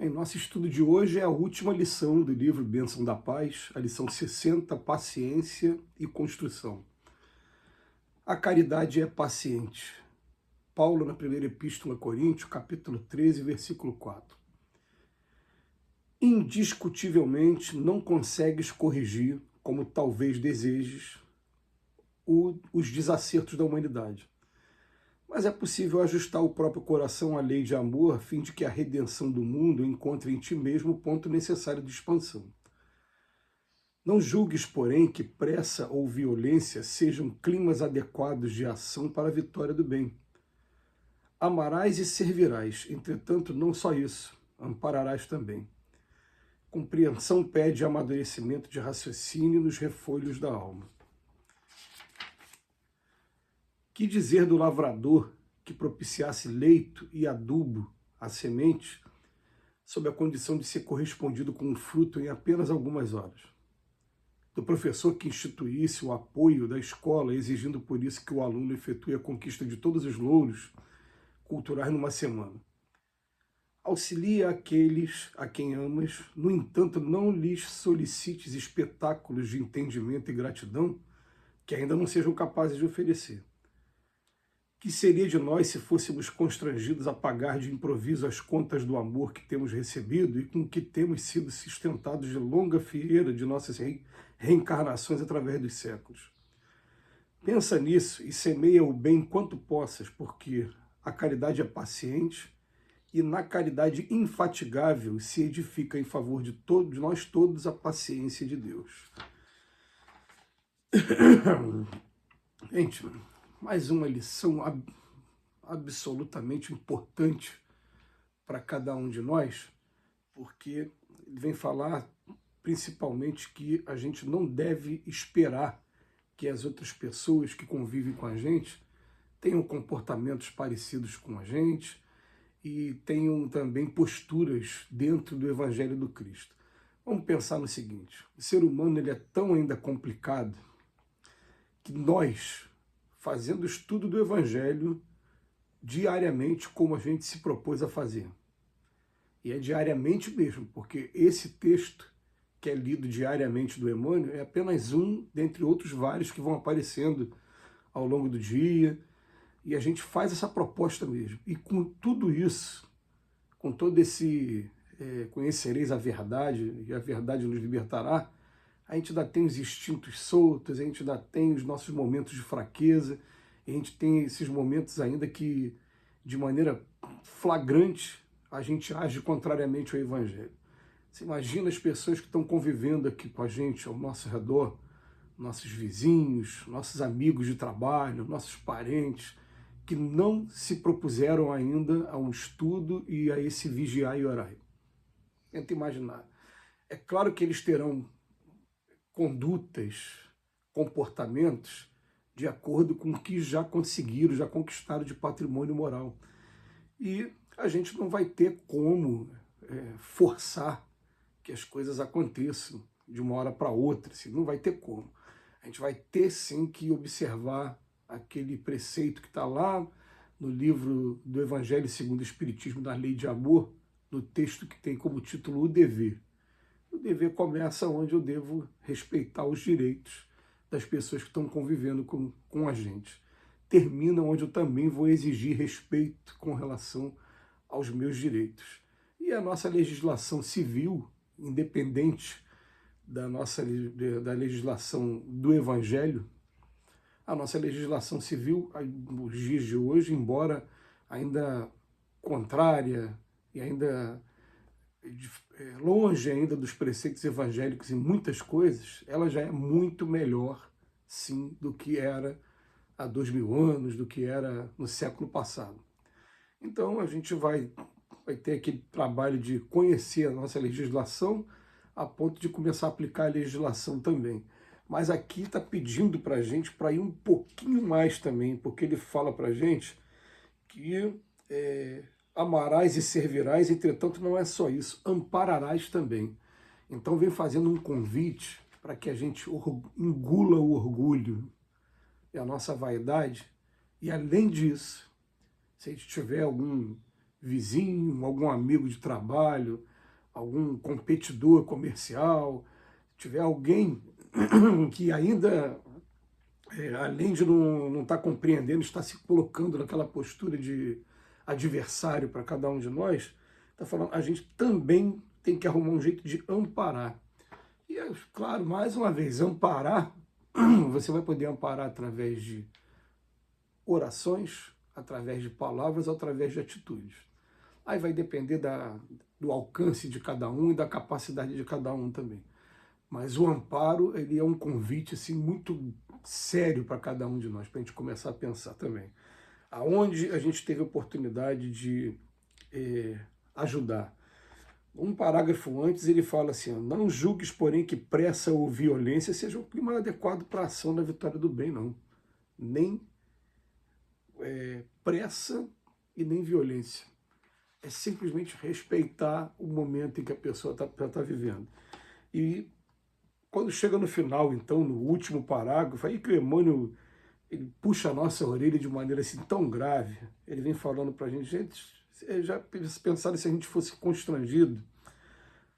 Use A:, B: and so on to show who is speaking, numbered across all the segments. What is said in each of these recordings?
A: Em nosso estudo de hoje é a última lição do livro Bênção da Paz, a lição 60, Paciência e Construção. A caridade é paciente. Paulo, na primeira epístola a Coríntios, capítulo 13, versículo 4. Indiscutivelmente não consegues corrigir, como talvez desejes, os desacertos da humanidade. Mas é possível ajustar o próprio coração à lei de amor, a fim de que a redenção do mundo encontre em ti mesmo o ponto necessário de expansão. Não julgues, porém, que pressa ou violência sejam climas adequados de ação para a vitória do bem. Amarás e servirás, entretanto, não só isso, ampararás também. Compreensão pede amadurecimento de raciocínio nos refolhos da alma. Que dizer do lavrador que propiciasse leito e adubo à semente, sob a condição de ser correspondido com um fruto em apenas algumas horas? Do professor que instituísse o apoio da escola, exigindo por isso que o aluno efetue a conquista de todos os louros culturais numa semana. Auxilia aqueles a quem amas, no entanto, não lhes solicites espetáculos de entendimento e gratidão que ainda não sejam capazes de oferecer. Que seria de nós se fôssemos constrangidos a pagar de improviso as contas do amor que temos recebido e com que temos sido sustentados de longa fileira de nossas reencarnações através dos séculos? Pensa nisso e semeia o bem quanto possas, porque a caridade é paciente e na caridade infatigável se edifica em favor de todos, de nós todos, a paciência de Deus. Gente, mais uma lição absolutamente importante para cada um de nós, porque ele vem falar principalmente que a gente não deve esperar que as outras pessoas que convivem com a gente tenham comportamentos parecidos com a gente e tenham também posturas dentro do Evangelho do Cristo. Vamos pensar no seguinte: o ser humano ele é tão ainda complicado que nós, fazendo o estudo do Evangelho diariamente, como a gente se propôs a fazer. E é diariamente mesmo, porque esse texto que é lido diariamente do Emmanuel é apenas um dentre outros vários que vão aparecendo ao longo do dia, e a gente faz essa proposta mesmo. E com tudo isso, com todo esse conhecereis a verdade, e a verdade nos libertará, a gente ainda tem os instintos soltos, a gente ainda tem os nossos momentos de fraqueza, a gente tem esses momentos ainda que, de maneira flagrante, a gente age contrariamente ao Evangelho. Você imagina as pessoas que estão convivendo aqui com a gente, ao nosso redor, nossos vizinhos, nossos amigos de trabalho, nossos parentes, que não se propuseram ainda a um estudo e a esse vigiar e orar. Tenta imaginar. É claro que eles terão condutas, comportamentos de acordo com o que já conseguiram, já conquistaram de patrimônio moral. E a gente não vai ter como forçar que as coisas aconteçam de uma hora para outra, assim, não vai ter como. A gente vai ter sim que observar aquele preceito que está lá no livro do Evangelho segundo o Espiritismo, da Lei de Amor, no texto que tem como título O Dever. O dever começa onde eu devo respeitar os direitos das pessoas que estão convivendo com a gente. Termina onde eu também vou exigir respeito com relação aos meus direitos. E a nossa legislação civil, independente da legislação do Evangelho, a nossa legislação civil, nos dias de hoje, embora ainda contrária e ainda longe ainda dos preceitos evangélicos em muitas coisas, ela já é muito melhor, sim, do que era há 2000 anos, do que era no século passado. Então a gente vai ter aquele trabalho de conhecer a nossa legislação a ponto de começar a aplicar a legislação também. Mas aqui está pedindo para a gente para ir um pouquinho mais também, porque ele fala para a gente que amarás e servirás, entretanto não é só isso, ampararás também. Então vem fazendo um convite para que a gente engula o orgulho e a nossa vaidade, e além disso, se a gente tiver algum vizinho, algum amigo de trabalho, algum competidor comercial, tiver alguém que ainda, além de não estar compreendendo, está se colocando naquela postura de adversário para cada um de nós, está falando, a gente também tem que arrumar um jeito de amparar. E, claro, mais uma vez, amparar, você vai poder amparar através de orações, através de palavras, através de atitudes. Aí vai depender do alcance de cada um e da capacidade de cada um também. Mas o amparo, ele é um convite assim, muito sério para cada um de nós, para a gente começar a pensar também. Aonde a gente teve a oportunidade de ajudar. Um parágrafo antes ele fala assim, ó, não julgues, porém, que pressa ou violência seja um clima adequado para a ação da vitória do bem, não. Nem pressa e nem violência. É simplesmente respeitar o momento em que a pessoa está vivendo. E quando chega no final, então, no último parágrafo, aí que o Emmanuel ele puxa a nossa orelha de maneira assim tão grave. Ele vem falando para a gente, já pensaram se a gente fosse constrangido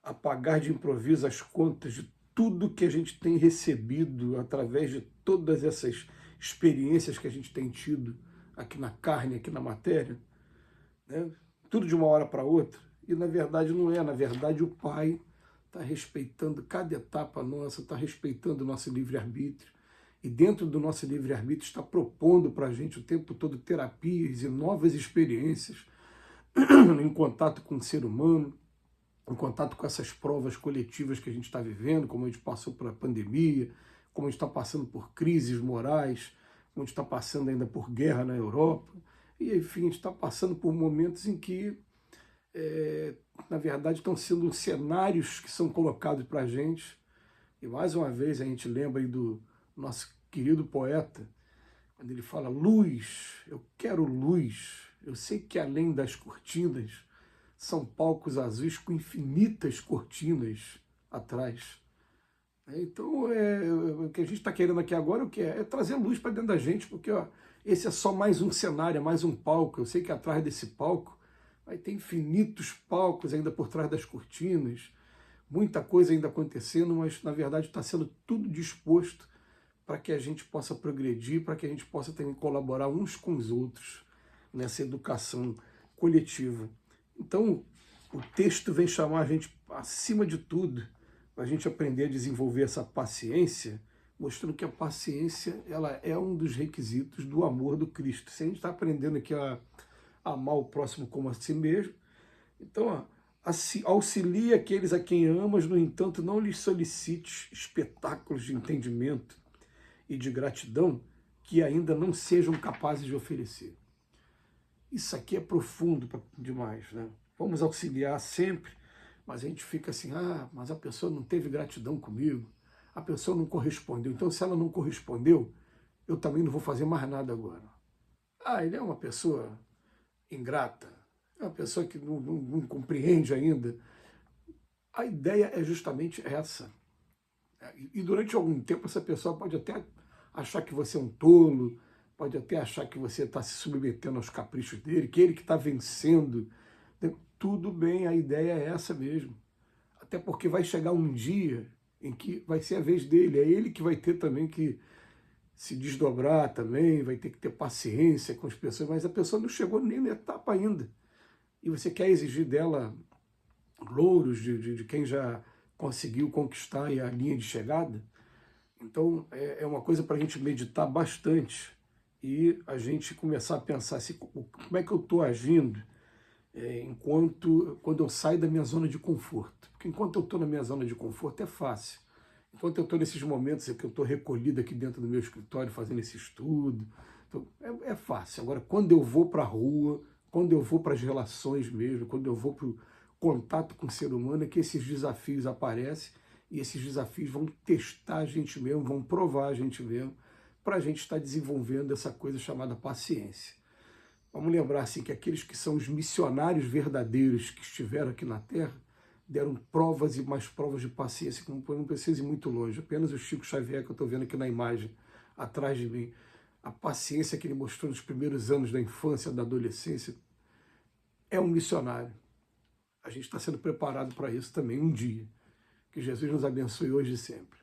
A: a pagar de improviso as contas de tudo que a gente tem recebido através de todas essas experiências que a gente tem tido aqui na carne, aqui na matéria, né? Tudo de uma hora para outra. E na verdade não é, na verdade o Pai está respeitando cada etapa nossa, está respeitando o nosso livre-arbítrio. E dentro do nosso livre-arbítrio está propondo para a gente o tempo todo terapias e novas experiências em contato com o ser humano, em contato com essas provas coletivas que a gente está vivendo, como a gente passou por a pandemia, como a gente está passando por crises morais, como a gente está passando ainda por guerra na Europa. E, enfim, a gente está passando por momentos em que, na verdade, estão sendo cenários que são colocados para a gente. E, mais uma vez, a gente lembra aí do nosso querido poeta, quando ele fala, luz, eu quero luz. Eu sei que além das cortinas, são palcos azuis com infinitas cortinas atrás. Então, o que a gente está querendo aqui agora o que é trazer luz para dentro da gente, porque ó, esse é só mais um cenário, é mais um palco. Eu sei que atrás desse palco vai ter infinitos palcos ainda por trás das cortinas, muita coisa ainda acontecendo, mas na verdade está sendo tudo disposto para que a gente possa progredir, para que a gente possa também colaborar uns com os outros nessa educação coletiva. Então, o texto vem chamar a gente, acima de tudo, para a gente aprender a desenvolver essa paciência, mostrando que a paciência ela é um dos requisitos do amor do Cristo. Se a gente está aprendendo aqui a amar o próximo como a si mesmo, então, ó, auxilia aqueles a quem amas, no entanto, não lhes solicites espetáculos de entendimento e de gratidão que ainda não sejam capazes de oferecer. Isso aqui é profundo demais, né? Vamos auxiliar sempre, mas a gente fica assim, mas a pessoa não teve gratidão comigo, a pessoa não correspondeu, então se ela não correspondeu, eu também não vou fazer mais nada agora. Ele é uma pessoa ingrata, é uma pessoa que não compreende ainda. A ideia é justamente essa. E durante algum tempo essa pessoa pode até achar que você é um tolo, pode até achar que você está se submetendo aos caprichos dele, que ele que está vencendo. Tudo bem, a ideia é essa mesmo. Até porque vai chegar um dia em que vai ser a vez dele, é ele que vai ter também que se desdobrar também, vai ter que ter paciência com as pessoas, mas a pessoa não chegou nem na etapa ainda. E você quer exigir dela louros de quem já conseguiu conquistar a linha de chegada? Então, é uma coisa para a gente meditar bastante e a gente começar a pensar assim, como é que eu estou agindo quando eu saio da minha zona de conforto. Porque enquanto eu estou na minha zona de conforto é fácil. Enquanto eu estou nesses momentos em que eu estou recolhido aqui dentro do meu escritório fazendo esse estudo, então, é fácil. Agora, quando eu vou para a rua, quando eu vou para as relações mesmo, quando eu vou para o contato com o ser humano, é que esses desafios aparecem e esses desafios vão testar a gente mesmo, vão provar a gente mesmo, para a gente estar desenvolvendo essa coisa chamada paciência. Vamos lembrar assim, que aqueles que são os missionários verdadeiros que estiveram aqui na Terra deram provas e mais provas de paciência, como não precisa ir muito longe. Apenas o Chico Xavier, que eu estou vendo aqui na imagem atrás de mim, a paciência que ele mostrou nos primeiros anos da infância, da adolescência, é um missionário. A gente está sendo preparado para isso também um dia. Que Jesus nos abençoe hoje e sempre.